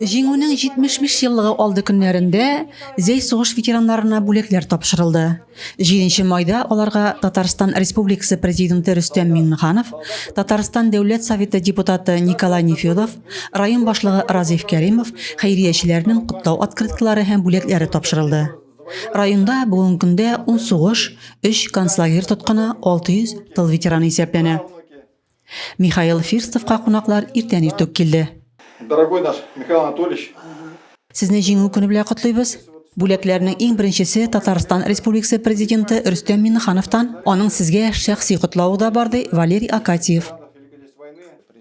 Җиңүнең 75 еллыгы алды көннәрендә зәй сугыш ветераннарына бүләкләр тапшырылды. 7 майда аларга Татарстан Республикасы президенты Рөстәм Миңнеханов, Татарстан Дәүләт Советы депутаты Николай Нефёдов, район башлыгы Разиф Кәримов, хәйриячеләрнең котлау открыткалары һәм бүләкләре тапшырылды. Районда бүгенге көндә 10 сугыш, 3 концлагерь тотканы, 600 тыл ветераны исәпләнә. Михаил Фирстовка кунаклар иртән иртүк килде. Дорогой наш Михаил Анатольевич, Сезне җиңү көне белән котлыйбыз. Бүләкләрнең иң беренчесе Татарстан Республикасы президенты Рөстәм Миңнехановтан, аның сезгә шәхси котлавы да барды Валерий Акатьев.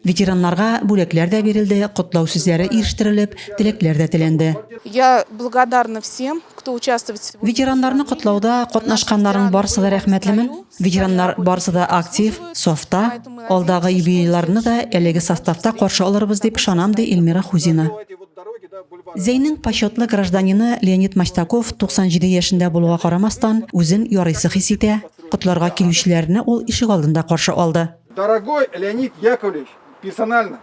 Ветераннарга бүләкләр дә бирелде, котлау сүзләре ирештерелеп, теләкләр дә теләнде. Я благодарна всем, кто участвует сегодня. Ветераннарны котлауда катнашканнарның барысы да рәхмәтлемен. Ветераннар барысы да актив, софта, алдагы юбилейларны да әлеге составта каршы алырбыз дип ышанам, ди Эльмира Хузина. Зәйнең почетлы гражданины Леонид Мачтаков 97 яшендә булуга карамастан, үзен ярыйсы хис итә. Котларга килүчеләрне ул ишек алдында каршы алды. дорогой Леонид Яковлевич, персонально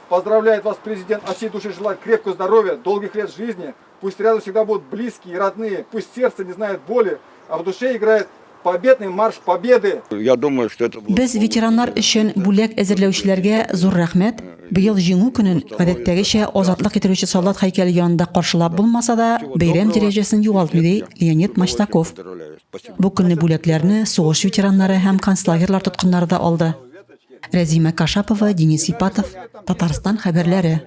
поздравляет вас президент, от всей души желает крепкого здоровья, долгих лет жизни. Пусть рядом всегда будут близкие и родные, пусть сердце не знает боли, а в душе играет победный марш победы. Я думаю, что это будет... Без ветераннар өчен бүләк әзерләүчеләргә зур рәхмәт. Быел җиңү көнен гадәттәгечә азатлык итәрүче солдат һәйкәле янында каршылап булмаса да, бәйрәм дәрәҗәсен югалтмый, ди Леонид Мачтаков. Бу көнне бүләкләрне сугыш ветераннары һәм концлагерьлар тоткыннары да алды. Рәзимә Кашапова, Денис Ипатов, Татарстан хәбәрләре.